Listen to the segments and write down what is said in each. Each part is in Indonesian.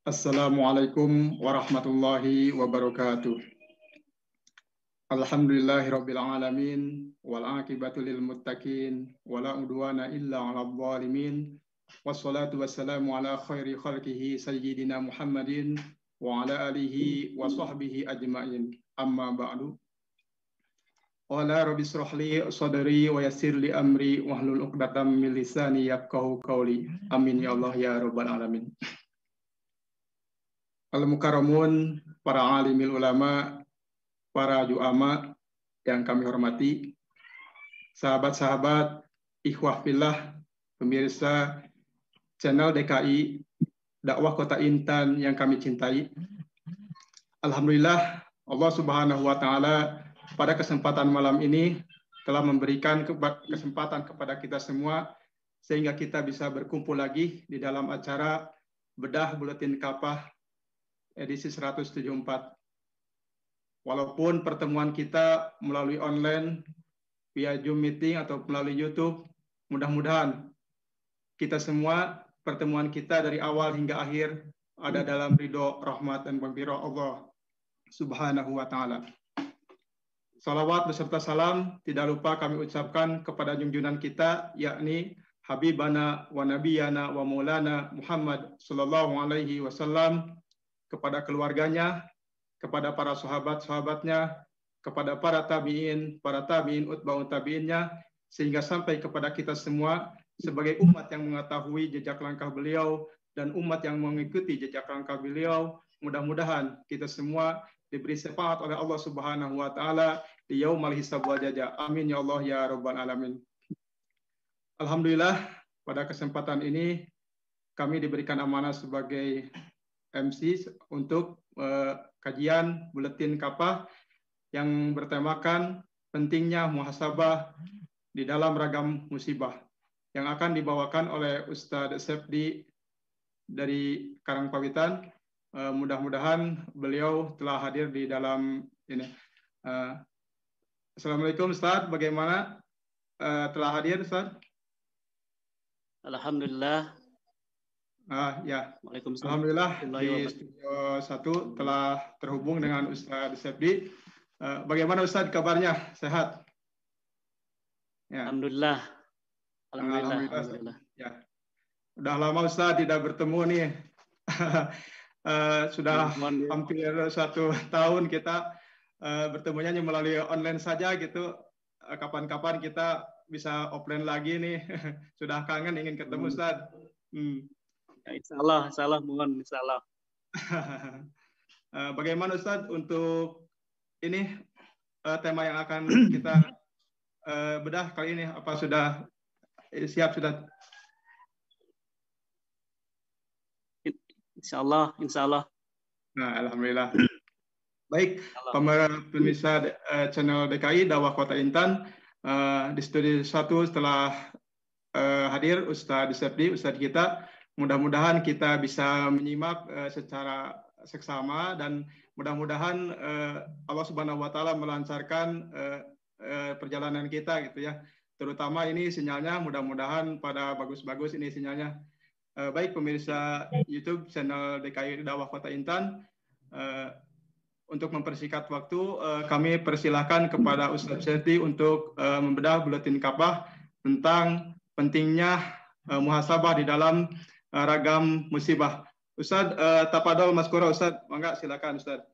Assalamualaikum warahmatullahi wabarakatuh. Alhamdulillahirabbil alamin wal aqibatu lil muttaqin wala udwana illa 'alal zalimin. Wassalatu wassalamu ala khairi khalqihi sayyidina Muhammadin wa ala alihi wa sahbihi ajmain. Amma ba'du. Qala rabbi shrah li sadri wa yassir li amri wahlul 'uqdatam min lisani yafqahu qawli. Amin ya Allah ya rabbal alamin. Al-Mukarramun, para alimil ulama, para juama yang kami hormati, sahabat-sahabat, ikhwah fillah, pemirsa channel DKI, dakwah Kota Intan yang kami cintai. Alhamdulillah, Allah Subhanahu wa Ta'ala pada kesempatan malam ini telah memberikan kesempatan kepada kita semua sehingga kita bisa berkumpul lagi di dalam acara Bedah Buletin Kapah edisi 174. Walaupun pertemuan kita melalui online, via Zoom meeting atau melalui YouTube, mudah-mudahan kita semua, pertemuan kita dari awal hingga akhir ada dalam ridho, rahmat, dan maghfirah Allah Subhanahu wa Ta'ala. Salawat beserta salam tidak lupa kami ucapkan kepada junjungan kita, yakni Habibana wa Nabiyana wa Maulana Muhammad sallallahu alaihi wasallam, kepada keluarganya, kepada para sahabat-sahabatnya, kepada para tabi'in utba'ut tabi'innya, sehingga sampai kepada kita semua sebagai umat yang mengetahui jejak langkah beliau dan umat yang mengikuti jejak langkah beliau. Mudah-mudahan kita semua diberi syafaat oleh Allah Subhanahu wa Ta'ala di yaumul hisab wal jaza. Amin ya Allah ya rabbal alamin. Alhamdulillah, pada kesempatan ini kami diberikan amanah sebagai MC untuk kajian buletin kapah yang bertemakan pentingnya muhasabah di dalam ragam musibah yang akan dibawakan oleh Ustadz Sepdi dari Karangpawitan. Mudah-mudahan beliau telah hadir di dalam ini. Assalamualaikum Ustadz, bagaimana telah hadir Ustadz? Alhamdulillah. Ya, Waalaikumsalam. Alhamdulillah di studio 1 telah terhubung dengan Ustadz Sepdi. Bagaimana Ustadz kabarnya? Sehat? Ya. Alhamdulillah. Alhamdulillah. Ya. Udah lama Ustadz tidak bertemu nih. Sudah hampir 1 tahun kita bertemunya hanya melalui online saja gitu. Kapan-kapan kita bisa offline lagi nih. Sudah kangen ingin ketemu Ustadz. Insya Allah, mohon insya Allah. Bagaimana Ustadz untuk ini tema yang akan kita bedah kali ini? Apa sudah siap sudah? Insya Allah. Nah, alhamdulillah. Baik, pemirsa channel DKI Dakwah Kota Intan, di studio 1 setelah hadir Ustadz Sepdi, Ustadz kita. Mudah-mudahan kita bisa menyimak secara seksama dan mudah-mudahan Allah Subhanahu wa Ta'ala melancarkan perjalanan kita gitu ya. Terutama ini sinyalnya mudah-mudahan pada bagus-bagus ini sinyalnya. Baik pemirsa YouTube channel DKI Dakwah Kota Intan, untuk mempersingkat waktu kami persilahkan kepada Ustadz Sepdi untuk membedah buletin kapah tentang pentingnya muhasabah di dalam ragam musibah. Ustadz, tapadol maskura Ustadz, mangga silakan Ustadz.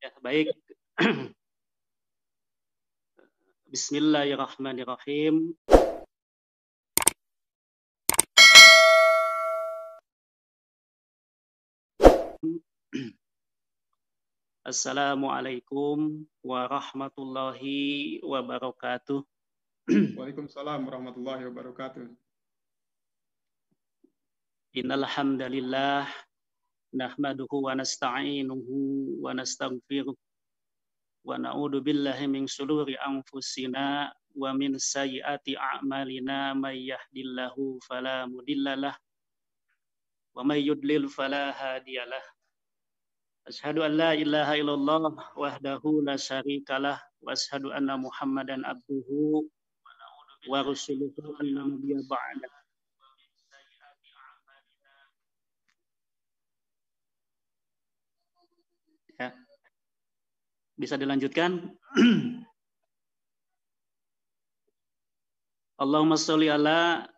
Ya, baik. Bismillahirrahmanirrahim. Assalamualaikum warahmatullahi wabarakatuh. Waalaikumsalam warahmatullahi wabarakatuh. Innal hamdalillah nahmaduhu wa nasta'inuhu wa nastaghfiruh wa na'udzu billahi min shururi anfusina wa min sayyiati a'malina may yahdihillahu fala mudhillalah wa may yudlil fala hadiyalah. Asyhadu an la ilaha illallah wahdahu la syarikalah wa asyhadu anna Muhammadan abduhu wa rasuluhu anna nabiyya ba'da. Ya. Bisa dilanjutkan? Allahumma sholli ala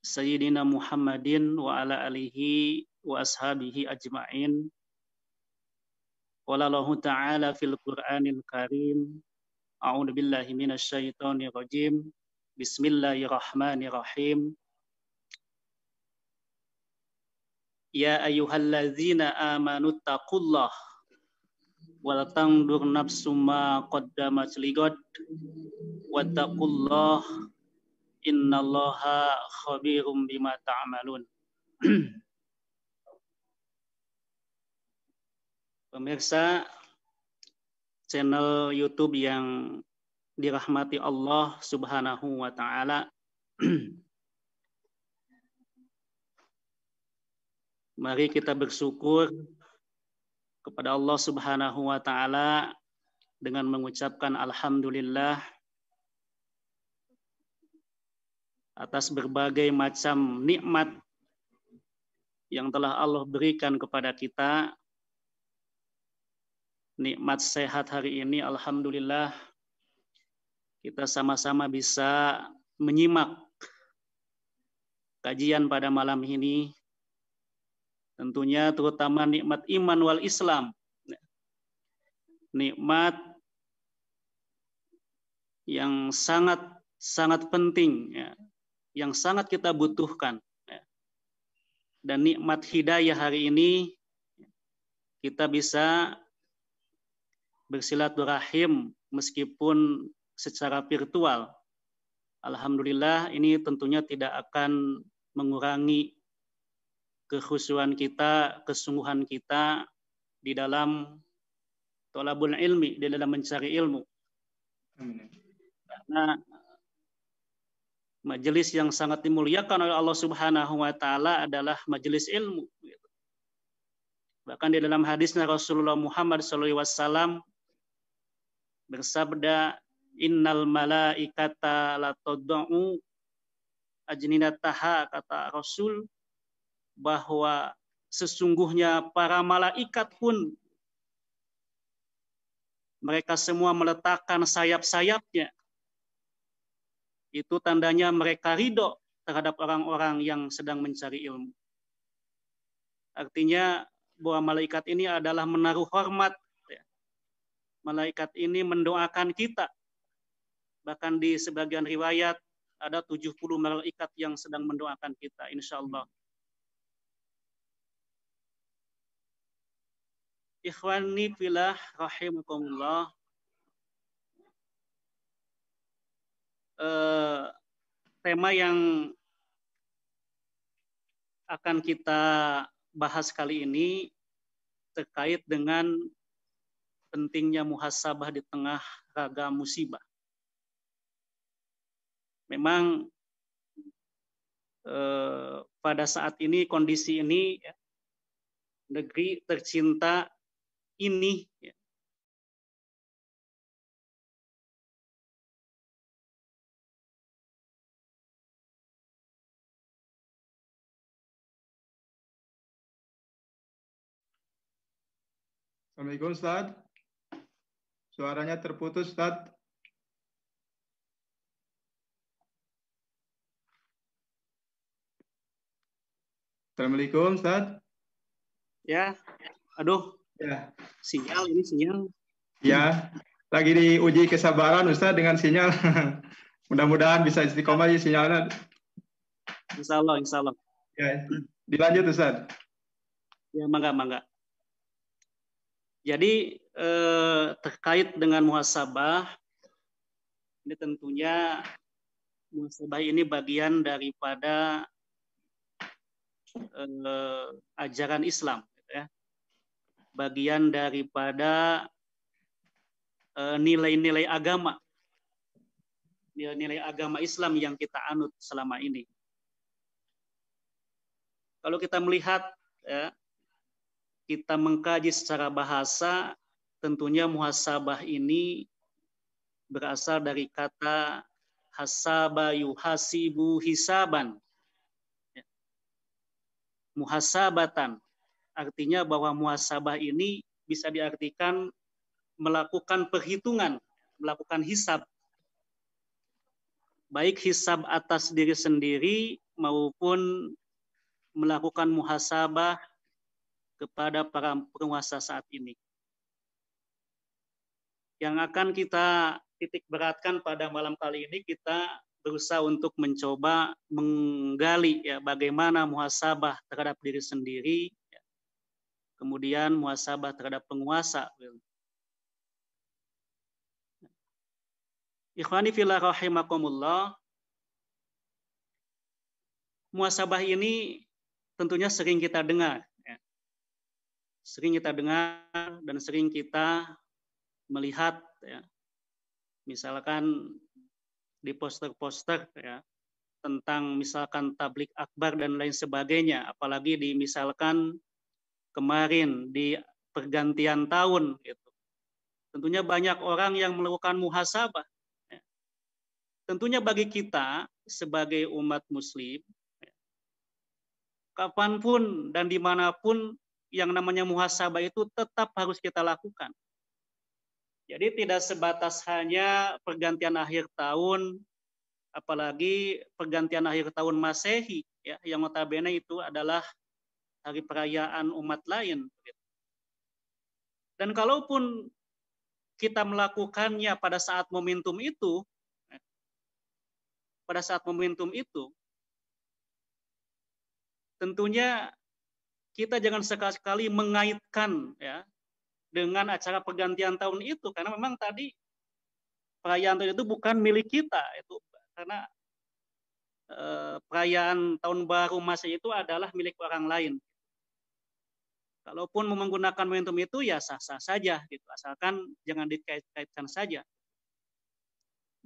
Sayyidina Muhammadin wa ala alihi wa ashabihi ajma'in. Qala Allah Ta'ala fil Qur'anil Karim. A'udzu billahi minasy syaithanir rajim. Bismillahirrahmanirrahim. Ya ayyuhalladzina amanu taqullah wal tandur nafsum ma qaddamat ligad wattaqullah innallaha khabirum bima ta'malun. Pemirsa channel YouTube yang dirahmati Allah Subhanahu wa taala. Mari kita bersyukur kepada Allah Subhanahu wa taala dengan mengucapkan alhamdulillah atas berbagai macam nikmat yang telah Allah berikan kepada kita. Nikmat sehat hari ini, alhamdulillah kita sama-sama bisa menyimak kajian pada malam ini. Tentunya terutama nikmat iman wal Islam. Nikmat yang sangat penting, ya, yang sangat kita butuhkan. Dan nikmat hidayah hari ini kita bisa bersilaturahim meskipun secara virtual. Alhamdulillah ini tentunya tidak akan mengurangi kekhusyuan kita, kesungguhan kita di dalam thalabul ilmi, di dalam mencari ilmu. Karena majelis yang sangat dimuliakan oleh Allah Subhanahu wa taala adalah majelis ilmu. Bahkan di dalam hadisnya Rasulullah Muhammad SAW bersabda, innal malaikata la tad'u ajninataha, kata Rasul, bahwa sesungguhnya para malaikat pun mereka semua meletakkan sayap-sayapnya. Itu tandanya mereka ridho terhadap orang-orang yang sedang mencari ilmu. Artinya bahwa malaikat ini adalah menaruh hormat. Malaikat ini mendoakan kita. Bahkan di sebagian riwayat ada 70 malaikat yang sedang mendoakan kita, insya Allah. Ikhwani fillah rahimakumullah. Tema yang akan kita bahas kali ini terkait dengan pentingnya muhasabah di tengah ragam musibah. Memang pada saat ini, kondisi ini, negeri tercinta ini, Assalamualaikum Ustaz. Suaranya terputus Ustaz. Assalamualaikum Ustaz. Ya, aduh, ya. Sinyal ini sinyal. Ya, lagi diuji kesabaran Ustaz dengan sinyal. Mudah-mudahan bisa istiqomah di sinyalnya. Insya Allah, insya Allah. Ya, dilanjut Ustaz. Ya, mangga. Jadi terkait dengan muhasabah, ini tentunya muhasabah ini bagian daripada ajaran Islam, ya. Bagian daripada nilai-nilai agama, nilai-nilai agama Islam yang kita anut selama ini. Kalau kita melihat, ya, kita mengkaji secara bahasa, tentunya muhasabah ini berasal dari kata hasaba yuhasibu hisaban. Muhasabatan, artinya bahwa muhasabah ini bisa diartikan melakukan perhitungan, melakukan hisab. Baik hisab atas diri sendiri maupun melakukan muhasabah kepada para penguasa saat ini. Yang akan kita titik beratkan pada malam kali ini, kita berusaha untuk mencoba menggali ya bagaimana muhasabah terhadap diri sendiri, ya. Kemudian muhasabah terhadap penguasa. Ikhwani fillah rahimakumullah, muhasabah ini tentunya sering kita dengar, ya. Sering kita dengar dan sering kita melihat, ya. Misalkan di poster-poster ya tentang misalkan tablik akbar dan lain sebagainya, apalagi di misalkan kemarin di pergantian tahun gitu. Tentunya banyak orang yang melakukan muhasabah. Ya. Tentunya bagi kita sebagai umat muslim, ya, kapanpun dan dimanapun yang namanya muhasabah itu tetap harus kita lakukan. Jadi tidak sebatas hanya pergantian akhir tahun, apalagi pergantian akhir tahun Masehi, ya, yang notabene itu adalah hari perayaan umat lain. Dan kalaupun kita melakukannya pada saat momentum itu, tentunya kita jangan sekali-kali mengaitkan ya dengan acara pergantian tahun itu, karena memang tadi perayaan tahun itu bukan milik kita, itu karena perayaan tahun baru Masehi itu adalah milik orang lain. Kalaupun menggunakan momentum itu ya sah-sah saja gitu, asalkan jangan dikait-kaitkan saja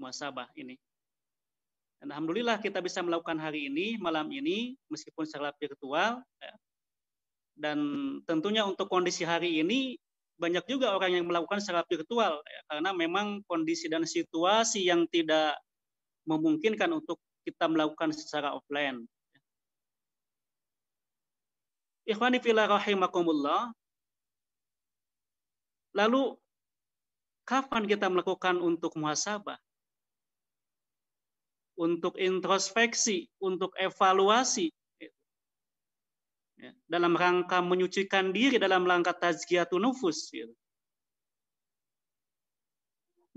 muhasabah ini. Dan alhamdulillah kita bisa melakukan hari ini, malam ini, meskipun secara virtual, ya. Dan tentunya untuk kondisi hari ini banyak juga orang yang melakukan secara virtual, ya, karena memang kondisi dan situasi yang tidak memungkinkan untuk kita melakukan secara offline. Ikhwani fillah rahimakumullah. Lalu kapan kita melakukan untuk muhasabah? Untuk introspeksi, untuk evaluasi. Ya, dalam rangka menyucikan diri, dalam rangka tazkiyatun nufus. Gitu.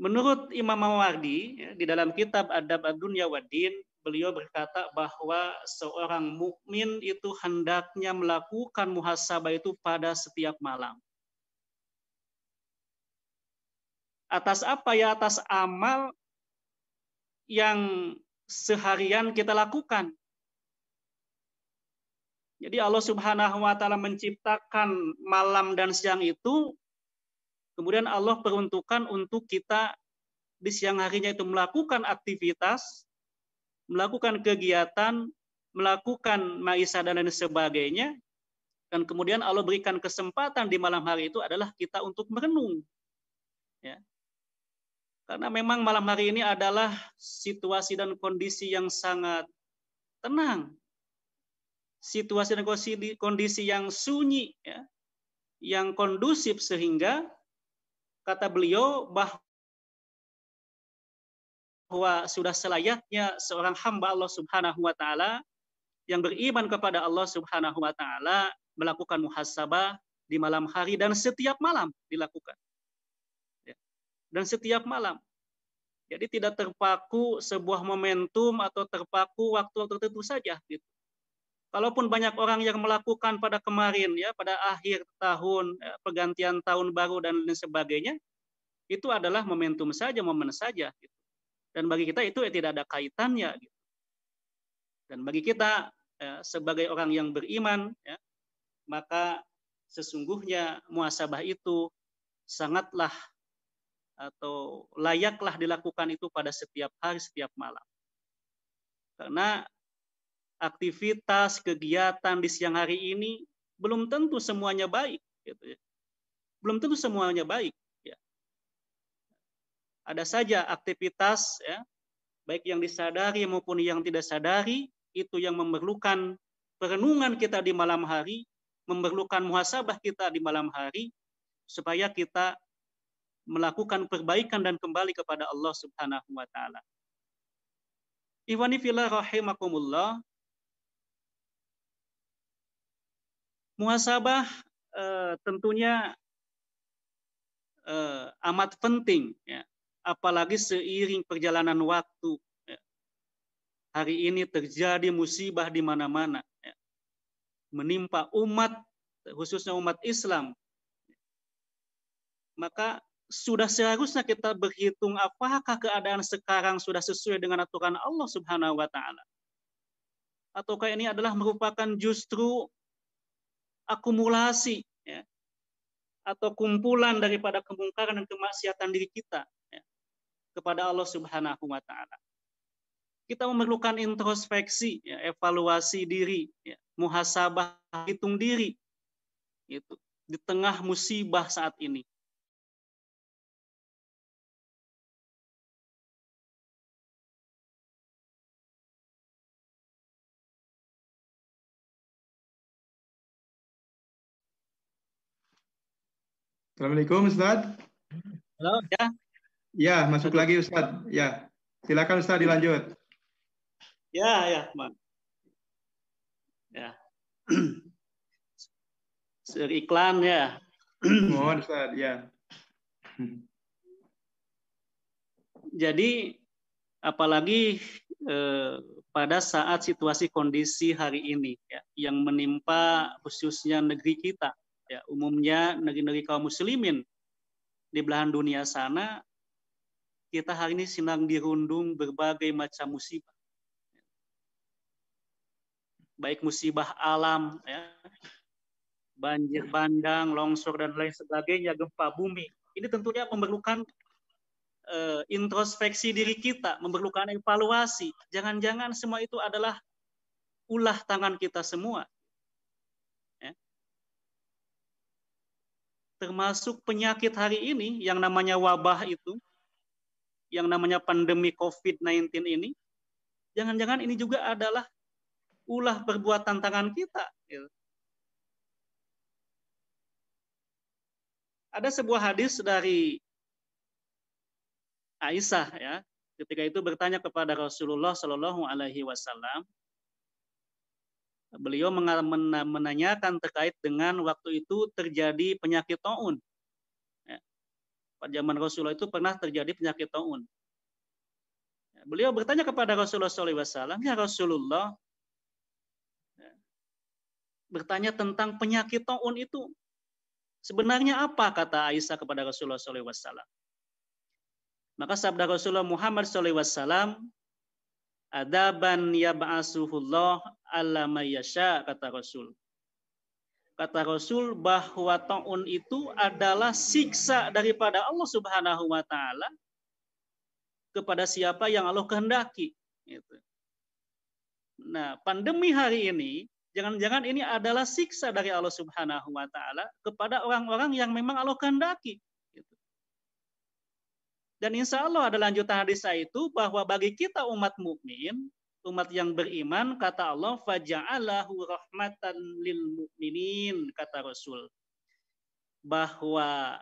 Menurut Imam Mawardi, ya, di dalam kitab Adab ad-Dunya wad-Din, beliau berkata bahwa seorang mukmin itu hendaknya melakukan muhasabah itu pada setiap malam. Atas apa ya? Atas amal yang seharian kita lakukan. Jadi Allah Subhanahu wa taala menciptakan malam dan siang itu, kemudian Allah peruntukkan untuk kita di siang harinya itu melakukan aktivitas, melakukan kegiatan, melakukan maisha dan lain sebagainya. Dan kemudian Allah berikan kesempatan di malam hari itu adalah kita untuk merenung. Ya. Karena memang malam hari ini adalah situasi dan kondisi yang sangat tenang. Situasi dan kondisi yang sunyi, ya, yang kondusif, sehingga kata beliau bahwa sudah selayaknya seorang hamba Allah Subhanahu wa taala yang beriman kepada Allah Subhanahu wa taala melakukan muhasabah di malam hari dan setiap malam dilakukan. Ya. Dan setiap malam. Jadi tidak terpaku sebuah momentum atau terpaku waktu tertentu saja gitu. Kalaupun banyak orang yang melakukan pada kemarin, ya, pada akhir tahun, ya, pergantian tahun baru dan lain sebagainya, itu adalah momentum saja, momen saja. Gitu. Dan bagi kita itu ya, tidak ada kaitannya. Gitu. Dan bagi kita ya, sebagai orang yang beriman, ya, maka sesungguhnya muhasabah itu sangatlah atau layaklah dilakukan itu pada setiap hari, setiap malam. Karena aktivitas, kegiatan di siang hari ini belum tentu semuanya baik. Gitu ya. Belum tentu semuanya baik. Ya. Ada saja aktivitas, ya, baik yang disadari maupun yang tidak sadari, itu yang memerlukan perenungan kita di malam hari, memerlukan muhasabah kita di malam hari, supaya kita melakukan perbaikan dan kembali kepada Allah Subhanahu wa taala. Ikhwani fillah rahimakumullah. Muhasabah tentunya amat penting, ya. Apalagi seiring perjalanan waktu. Ya. Hari ini terjadi musibah di mana-mana, ya. Menimpa umat, khususnya umat Islam. Maka sudah seharusnya kita berhitung apakah keadaan sekarang sudah sesuai dengan aturan Allah Subhanahu wa taala. Ataukah ini adalah merupakan justru akumulasi, ya, atau kumpulan daripada kemungkaran dan kemaksiatan diri kita, ya, kepada Allah Subhanahu wa taala. Kita memerlukan introspeksi, ya, evaluasi diri, ya, muhasabah, hitung diri itu di tengah musibah saat ini. Assalamualaikum Ustaz. Halo, ya. Ya, masuk lagi Ustaz. Ya, silakan Ustaz dilanjut. Ya, Man. Ya. Iklan ya. Mohon Ustaz, ya. Jadi apalagi pada saat situasi kondisi hari ini, ya, yang menimpa khususnya negeri kita, ya, umumnya negeri-negeri kaum muslimin di belahan dunia sana, kita hari ini sedang dirundung berbagai macam musibah. Baik musibah alam, ya, banjir bandang, longsor dan lain sebagainya, gempa bumi. Ini tentunya memerlukan introspeksi diri kita, memerlukan evaluasi. Jangan-jangan semua itu adalah ulah tangan kita semua. Ya. Termasuk penyakit hari ini yang namanya wabah itu, yang namanya pandemi COVID-19 ini, jangan-jangan ini juga adalah ulah perbuatan tangan kita. Gitu. Ada sebuah hadis dari Aisyah, ya, ketika itu bertanya kepada Rasulullah Shallallahu Alaihi Wasallam, beliau menanyakan terkait dengan waktu itu terjadi penyakit taun. Ya. Pada zaman Rasulullah itu pernah terjadi penyakit taun. Ya. Beliau bertanya kepada Rasulullah Shallallahu Alaihi Wasallam, ya Rasulullah, ya, bertanya tentang penyakit taun itu sebenarnya apa, kata Aisyah kepada Rasulullah Shallallahu Alaihi Wasallam. Maka sabda Rasulullah Muhammad SAW, adaban yab'asuhullah ala mayyasha, kata Rasul. Kata Rasul bahwa ta'un itu adalah siksa daripada Allah Subhanahu wa taala kepada siapa yang Allah kehendaki. Nah, pandemi hari ini, jangan-jangan ini adalah siksa dari Allah Subhanahu wa taala kepada orang-orang yang memang Allah kehendaki. Dan insya Allah ada lanjutan hadis itu bahwa bagi kita umat mukmin, umat yang beriman, kata Allah, faja'alahu rahmatan lil mu'minin, kata Rasul. Bahwa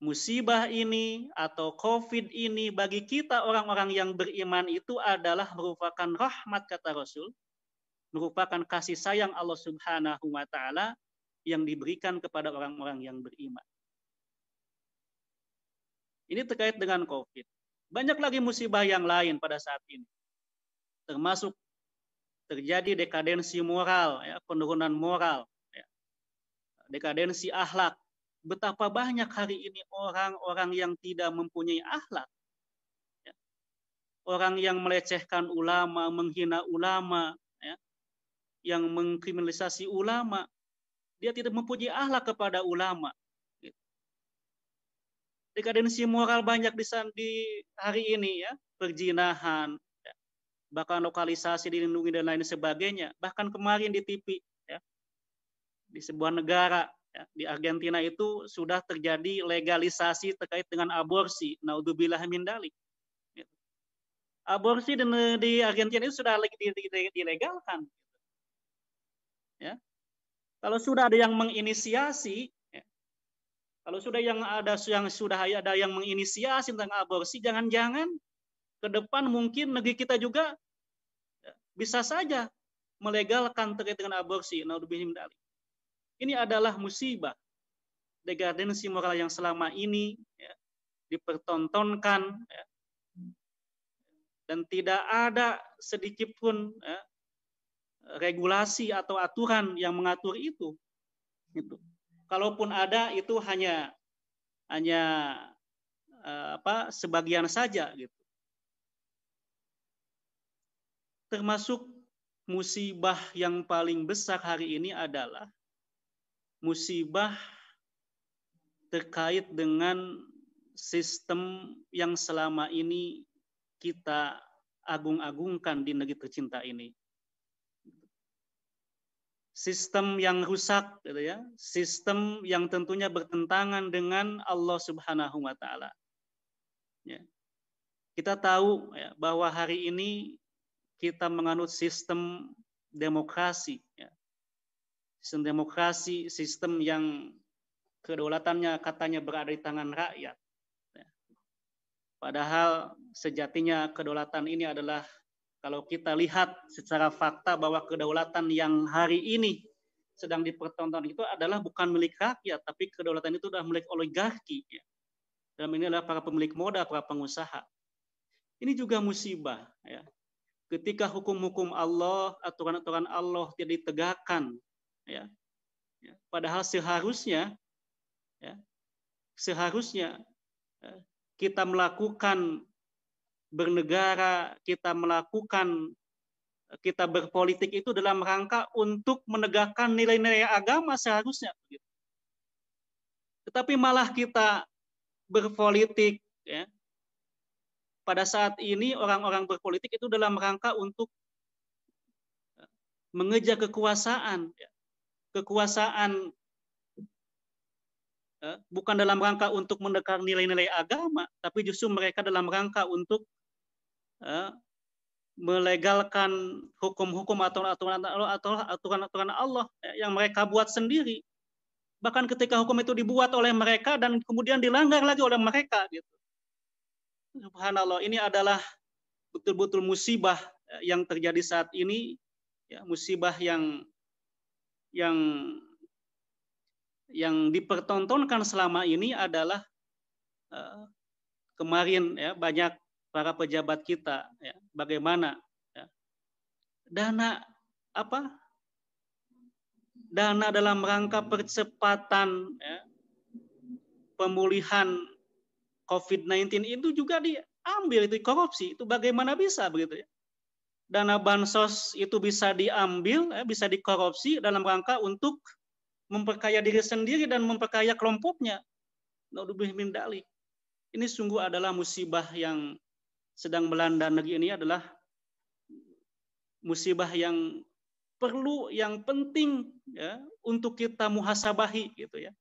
musibah ini atau COVID ini bagi kita orang-orang yang beriman itu adalah merupakan rahmat, kata Rasul. Merupakan kasih sayang Allah Subhanahu wa ta'ala yang diberikan kepada orang-orang yang beriman. Ini terkait dengan COVID. Banyak lagi musibah yang lain pada saat ini. Termasuk terjadi dekadensi moral, ya, penurunan moral, ya, dekadensi akhlak. Betapa banyak hari ini orang-orang yang tidak mempunyai akhlak. Ya. Orang yang melecehkan ulama, menghina ulama, ya, yang mengkriminalisasi ulama. Dia tidak mempunyai akhlak kepada ulama. Dekadensi moral banyak di hari ini, ya, perzinahan, ya, bahkan lokalisasi dilindungi dan lain sebagainya. Bahkan kemarin di TV, ya, di sebuah negara, ya, di Argentina itu sudah terjadi legalisasi terkait dengan aborsi. Naudzubillah min dzalik. Ya. Aborsi di Argentina itu sudah dilegalkan. Ya. Kalau sudah ada yang menginisiasi, Kalau sudah yang menginisiasi tentang aborsi, jangan-jangan ke depan mungkin negeri kita juga bisa saja melegalkan terkait dengan aborsi. Ini adalah musibah, degradensi moral yang selama ini dipertontonkan, dan tidak ada sedikit pun regulasi atau aturan yang mengatur itu. Gitu. Kalaupun ada, itu hanya sebagian saja, gitu. Termasuk musibah yang paling besar hari ini adalah musibah terkait dengan sistem yang selama ini kita agung-agungkan di negeri tercinta ini. Sistem yang rusak, gitu ya. Sistem yang tentunya bertentangan dengan Allah Subhanahu wa Ta'ala. Ya. Kita tahu ya, bahwa hari ini kita menganut sistem demokrasi, ya. Sistem demokrasi, sistem yang kedaulatannya katanya berada di tangan rakyat. Ya. Padahal sejatinya kedaulatan ini adalah, kalau kita lihat secara fakta, bahwa kedaulatan yang hari ini sedang dipertontonkan itu adalah bukan milik rakyat, tapi kedaulatan itu adalah milik oligarki. Ya. Dalam ini adalah para pemilik modal, para pengusaha. Ini juga musibah. Ya. Ketika hukum-hukum Allah, aturan-aturan Allah tidak ditegakkan, ya. Padahal seharusnya kita melakukan bernegara, kita berpolitik itu dalam rangka untuk menegakkan nilai-nilai agama seharusnya. Tetapi malah kita berpolitik, ya. Pada saat ini orang-orang berpolitik itu dalam rangka untuk mengejar kekuasaan. Kekuasaan bukan dalam rangka untuk menegakkan nilai-nilai agama, tapi justru mereka dalam rangka untuk melegalkan hukum-hukum atau aturan-aturan Allah yang mereka buat sendiri. Bahkan ketika hukum itu dibuat oleh mereka dan kemudian dilanggar lagi oleh mereka, gitu. Subhanallah, ini adalah betul-betul musibah yang terjadi saat ini, ya, musibah yang dipertontonkan selama ini adalah kemarin, ya, banyak para pejabat kita, ya, bagaimana, ya, dana dalam rangka percepatan, ya, pemulihan COVID-19 itu juga diambil, itu korupsi. Itu bagaimana bisa begitu, ya? Dana bansos itu bisa diambil, ya, bisa dikorupsi dalam rangka untuk memperkaya diri sendiri dan memperkaya kelompoknya. Naudzubillah min dzalik. Ini sungguh adalah musibah yang sedang melanda negeri ini, adalah musibah yang perlu, yang penting, ya, untuk kita muhasabahi, gitu ya.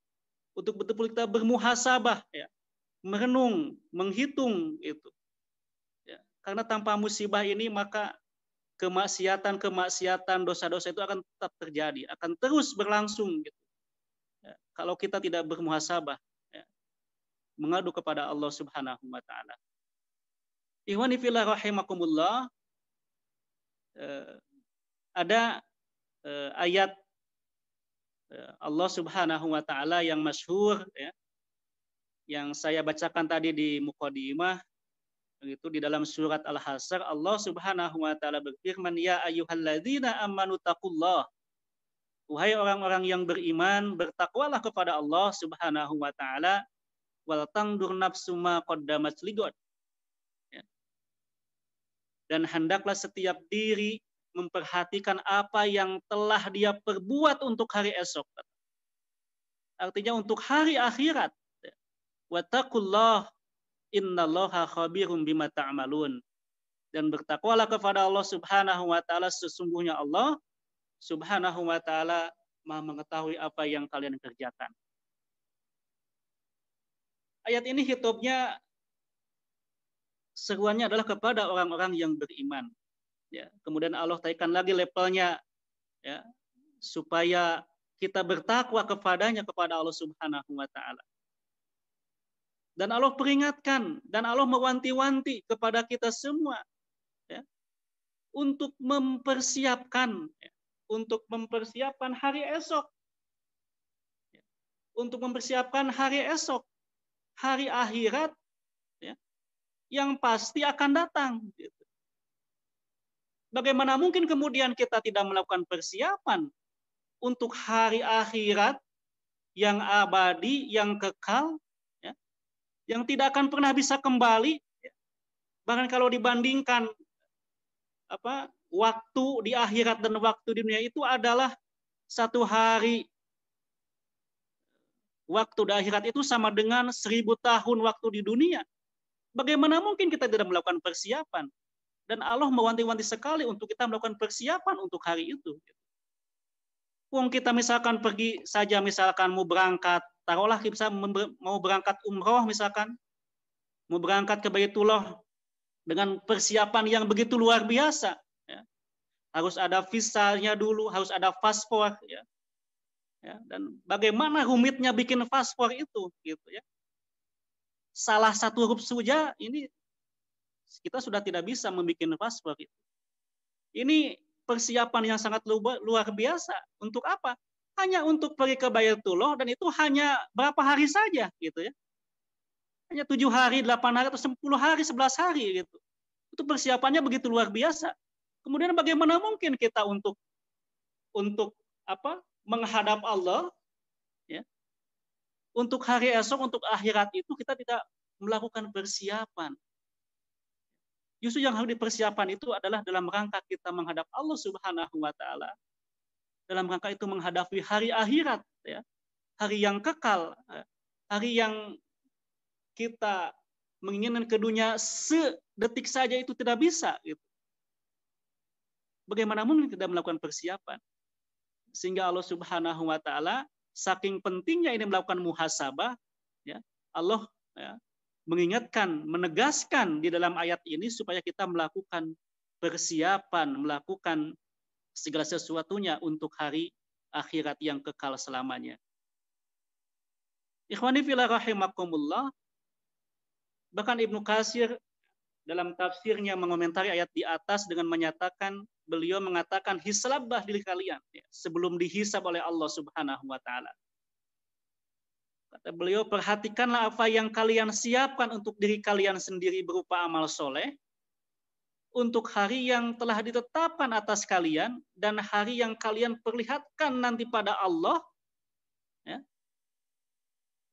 Untuk betul-betul kita bermuhasabah, ya. Merenung, menghitung itu. Ya. Karena tanpa musibah ini maka kemaksiatan, dosa-dosa itu akan tetap terjadi, akan terus berlangsung, gitu. Ya. Kalau kita tidak bermuhasabah, ya, mengadu kepada Allah Subhanahu wa Ta'ala. Ikhwani fillah rahimakumullah, ada ayat Allah Subhanahu wa Ta'ala yang masyhur, ya, yang saya bacakan tadi di muqaddimah, itu di dalam surat Al-Hasyr. Allah Subhanahu wa Ta'ala berfirman, ya ayyuhalladzina amanu taqullah, wahai orang-orang yang beriman, bertakwalah kepada Allah Subhanahu wa Ta'ala, wal tangdur nafsu ma qaddamat ligad, ya. Dan hendaklah setiap diri memperhatikan apa yang telah dia perbuat untuk hari esok, artinya untuk hari akhirat. Wattaqullah innallaha khabirum bima ta'malun. Dan bertakwalah kepada Allah Subhanahu wa Ta'ala, sesungguhnya Allah Subhanahu wa Ta'ala Maha mengetahui apa yang kalian kerjakan. Ayat ini hitubnya, seruannya adalah kepada orang-orang yang beriman, ya. Kemudian Allah taikkan lagi levelnya, ya, supaya kita bertakwa kepadanya, kepada Allah Subhanahu wa Ta'ala. Dan Allah peringatkan dan Allah mewanti-wanti kepada kita semua, ya, untuk mempersiapkan hari esok, ya, untuk mempersiapkan hari esok, hari akhirat, ya, yang pasti akan datang. Gitu. Bagaimana mungkin kemudian kita tidak melakukan persiapan untuk hari akhirat yang abadi, yang kekal, ya, yang tidak akan pernah bisa kembali, ya. Bahkan kalau dibandingkan waktu di akhirat dan waktu di dunia itu adalah satu hari waktu di akhirat itu sama dengan 1000 tahun waktu di dunia. Bagaimana mungkin kita tidak melakukan persiapan? Dan Allah mewanti-wanti sekali untuk kita melakukan persiapan untuk hari itu. Wong kita misalkan pergi saja, misalkan mau berangkat, taruhlah kita mau berangkat umroh misalkan, mau berangkat ke Baitullah dengan persiapan yang begitu luar biasa. Ya. Harus ada visanya dulu, harus ada paspor. Ya. Ya. Dan bagaimana rumitnya bikin paspor itu, gitu ya. Salah satu huruf saja ini kita sudah tidak bisa membuat paspor itu. Ini persiapan yang sangat luar biasa. Untuk apa? Hanya untuk pergi ke Baitullah, dan itu hanya berapa hari saja, gitu ya. Hanya 7 hari, 8 hari, atau 10 hari, 11 hari, gitu. Itu persiapannya begitu luar biasa. Kemudian bagaimana mungkin kita untuk menghadap Allah, ya, untuk hari esok, untuk akhirat itu kita tidak melakukan persiapan. Justru yang harus dipersiapkan itu adalah dalam rangka kita menghadap Allah Subhanahu wa Ta'ala. Dalam rangka itu menghadapi hari akhirat, ya, hari yang kekal, hari yang kita menginginkan ke dunia sedetik saja itu tidak bisa. Gitu. Bagaimana mungkin tidak melakukan persiapan? Sehingga Allah Subhanahu wa Ta'ala saking pentingnya ini melakukan muhasabah, ya, Allah, ya, mengingatkan, menegaskan di dalam ayat ini supaya kita melakukan persiapan, melakukan segala sesuatunya untuk hari akhirat yang kekal selamanya. Ikhwani fillah rahimakumullah, bahkan Ibnu Katsir dalam tafsirnya mengomentari ayat di atas dengan menyatakan, beliau mengatakan, hislabah diri kalian, ya, sebelum dihisab oleh Allah Subhanahu wa Ta'ala. Kata beliau, perhatikanlah apa yang kalian siapkan untuk diri kalian sendiri berupa amal soleh, untuk hari yang telah ditetapkan atas kalian, dan hari yang kalian perlihatkan nanti pada Allah, ya.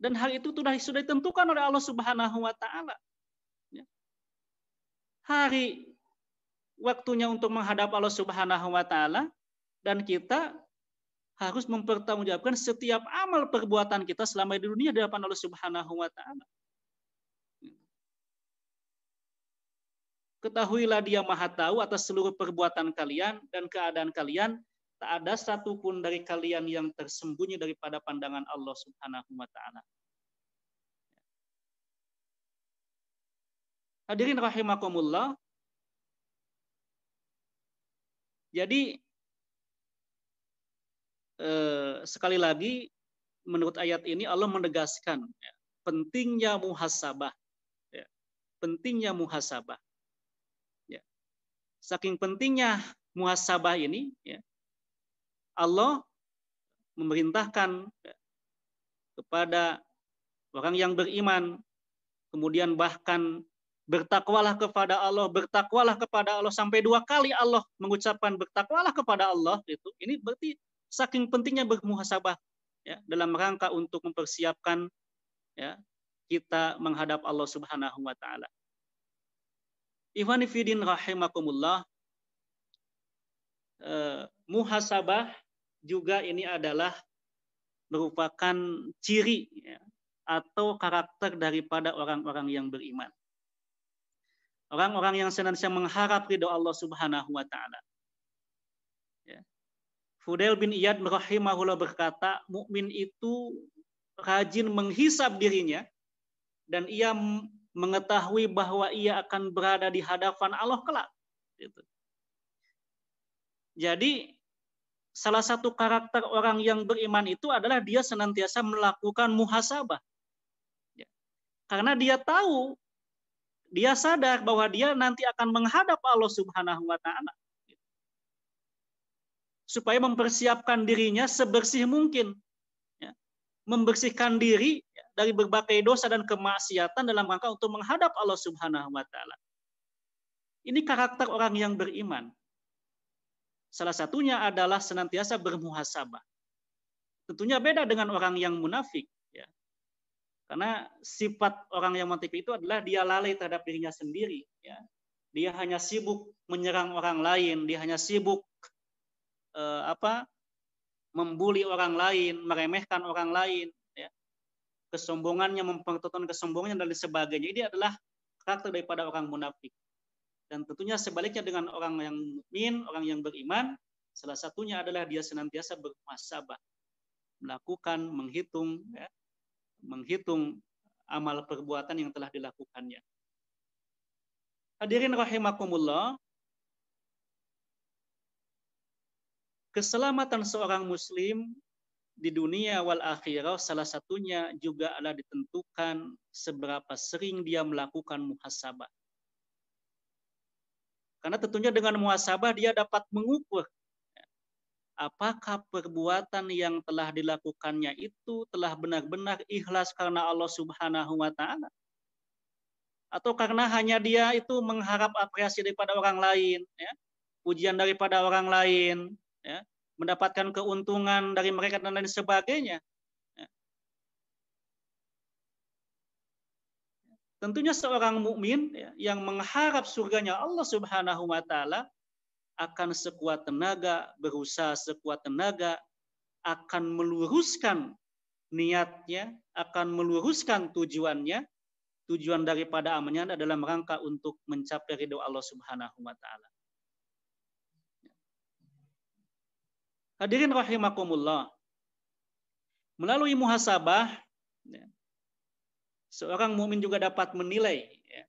Dan hal itu sudah ditentukan oleh Allah Subhanahu wa Ta'ala. Ya. Hari waktunya untuk menghadap Allah Subhanahu wa Ta'ala, dan kita harus mempertanggungjawabkan setiap amal perbuatan kita selama di dunia di hadapan Allah Subhanahu wa Ta'ala. Ketahuilah Dia Maha Tahu atas seluruh perbuatan kalian dan keadaan kalian. Tak ada satupun dari kalian yang tersembunyi daripada pandangan Allah Subhanahu wa Ta'ala. Hadirin rahimakumullah. Jadi sekali lagi, menurut ayat ini Allah menegaskan, ya, pentingnya muhasabah, ya, pentingnya muhasabah. Ya. Saking pentingnya muhasabah ini, ya, Allah memerintahkan, ya, kepada orang yang beriman, kemudian bahkan bertakwalah kepada Allah, sampai 2 kali Allah mengucapkan bertakwalah kepada Allah. Ini berarti saking pentingnya bermuhasabah, ya, dalam rangka untuk mempersiapkan, ya, kita menghadap Allah Subhanahu wa Ta'ala. Ikhwani fiddin rahimakumullah, muhasabah juga ini adalah merupakan ciri, ya, atau karakter daripada orang-orang yang beriman. Orang-orang yang senantiasa mengharap ridho Allah Subhanahu wa Ta'ala. Ya. Fudail bin Iyad rahimahullah berkata, mukmin itu rajin menghisab dirinya dan ia mengetahui bahwa ia akan berada di hadapan Allah kelak. Gitu. Jadi salah satu karakter orang yang beriman itu adalah dia senantiasa melakukan muhasabah. Ya. Karena dia tahu, dia sadar bahwa dia nanti akan menghadap Allah Subhanahu wa taala. Supaya mempersiapkan dirinya sebersih mungkin. Ya. Membersihkan diri dari berbagai dosa dan kemaksiatan dalam rangka untuk menghadap Allah Subhanahu wa taala. Ini karakter orang yang beriman. Salah satunya adalah senantiasa bermuhasabah. Tentunya beda dengan orang yang munafik. Ya. Karena sifat orang yang munafik itu adalah dia lalai terhadap dirinya sendiri. Ya. Dia hanya sibuk menyerang orang lain, dia hanya sibuk membuli orang lain, meremehkan orang lain, ya. Kesombongannya, mempertontonkan kesombongannya dan sebagainya. Ini adalah karakter daripada orang munafik. Dan tentunya sebaliknya dengan orang yang mukmin, orang yang beriman, salah satunya adalah dia senantiasa bermuhasabah, melakukan, menghitung amal perbuatan yang telah dilakukannya. Hadirin rahimakumullah, keselamatan seorang muslim di dunia wal akhirah salah satunya juga adalah ditentukan seberapa sering dia melakukan muhasabah. Karena tentunya dengan muhasabah dia dapat mengukur apakah perbuatan yang telah dilakukannya itu telah benar-benar ikhlas karena Allah Subhanahu wa taala, atau karena hanya dia itu mengharap apresiasi daripada orang lain, ya, pujian daripada orang lain, ya, mendapatkan keuntungan dari mereka dan lain sebagainya. Ya. Tentunya seorang mukmin, ya, yang mengharap surganya Allah Subhanahu wa taala akan sekuat tenaga, berusaha sekuat tenaga, akan meluruskan niatnya, akan meluruskan tujuannya. Tujuan daripada amalnya adalah rangka untuk mencapai ridho Allah Subhanahu wa taala. Hadirin rahimakumullah. Melalui muhasabah, ya, seorang mukmin juga dapat menilai, ya,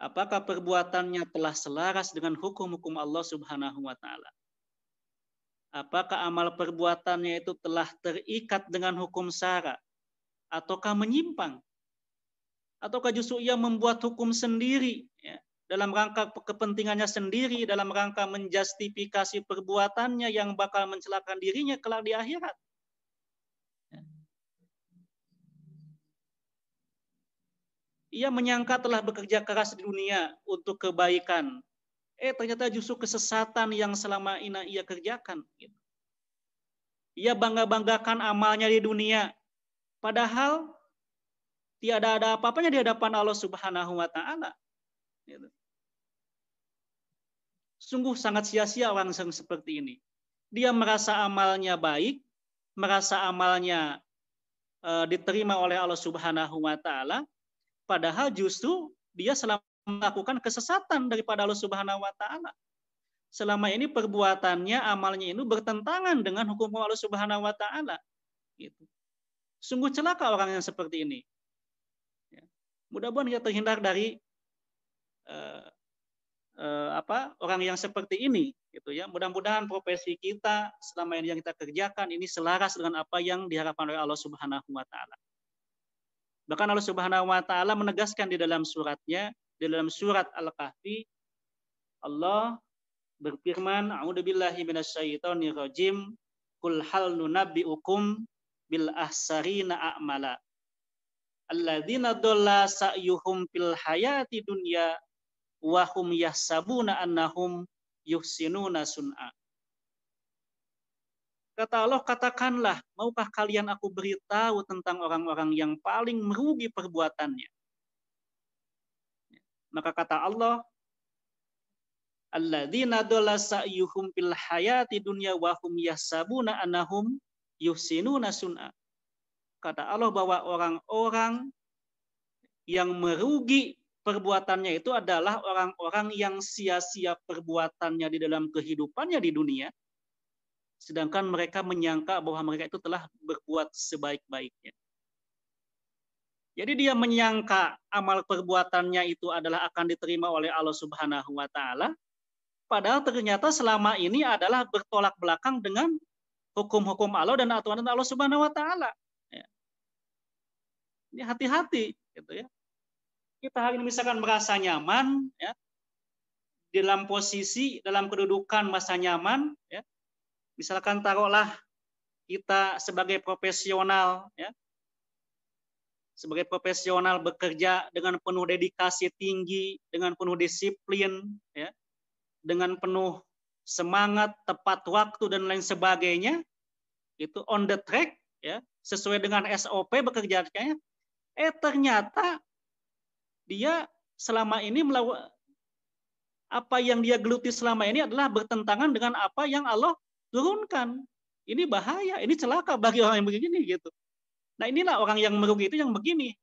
apakah perbuatannya telah selaras dengan hukum-hukum Allah Subhanahu wa taala. Apakah amal perbuatannya itu telah terikat dengan hukum syara ataukah menyimpang? Ataukah justru ia membuat hukum sendiri, ya, dalam rangka kepentingannya sendiri, dalam rangka menjustifikasi perbuatannya yang bakal mencelakakan dirinya kelak di akhirat. Ia menyangka telah bekerja keras di dunia untuk kebaikan. Ternyata justru kesesatan yang selama ini ia kerjakan. Ia bangga-banggakan amalnya di dunia. Padahal tiada ada apa-apanya di hadapan Allah Subhanahu wa taala. Sungguh sangat sia-sia orang yang seperti ini. Dia merasa amalnya baik, merasa amalnya diterima oleh Allah Subhanahu wa taala, padahal justru dia selama melakukan kesesatan daripada Allah Subhanahu wa taala. Selama ini perbuatannya, amalnya itu bertentangan dengan hukum Allah Subhanahu wa taala. Gitu. Sungguh celaka orang yang seperti ini. Mudah-mudahan kita terhindar dari orang yang seperti ini, gitu ya. Mudah-mudahan profesi kita selama ini yang kita kerjakan ini selaras dengan apa yang diharapkan oleh Allah Subhanahu wa taala. Bahkan Allah Subhanahu wa taala menegaskan di dalam suratnya, di dalam surat Al-Kahfi, Allah berfirman, "A'udzubillahi minasyaitonir rajim, qul hal nunabbiukum bil ahsarina a'mala. Alladzina dhalla sa'yuhum fil hayati dunya wa hum yahsabuna annahum yuhsinuna sun'a." Kata Allah, katakanlah, maukah kalian aku beritahu tentang orang-orang yang paling merugi perbuatannya? Maka kata Allah, alladzina dhalla sa'yuhum fil hayati dunya wa hum yahsabuna annahum yuhsinuna sun'a. Kata Allah bahwa orang-orang yang merugi perbuatannya itu adalah orang-orang yang sia-sia perbuatannya di dalam kehidupannya di dunia, sedangkan mereka menyangka bahwa mereka itu telah berbuat sebaik-baiknya. Jadi dia menyangka amal perbuatannya itu adalah akan diterima oleh Allah Subhanahu wa taala, padahal ternyata selama ini adalah bertolak belakang dengan hukum-hukum Allah dan aturan Allah Subhanahu wa taala. Ini hati-hati gitu ya. Kita hari ini misalkan merasa nyaman, ya, dalam posisi, dalam kedudukan masa nyaman, ya. Misalkan taruhlah kita sebagai profesional, ya, sebagai profesional bekerja dengan penuh dedikasi tinggi, dengan penuh disiplin, ya, dengan penuh semangat, tepat waktu dan lain sebagainya, itu on the track, ya, sesuai dengan SOP bekerjanya. Ternyata dia selama ini apa yang dia geluti selama ini adalah bertentangan dengan apa yang Allah turunkan. Ini bahaya, ini celaka bagi orang yang begini gitu. Nah inilah orang yang merugi itu yang begini.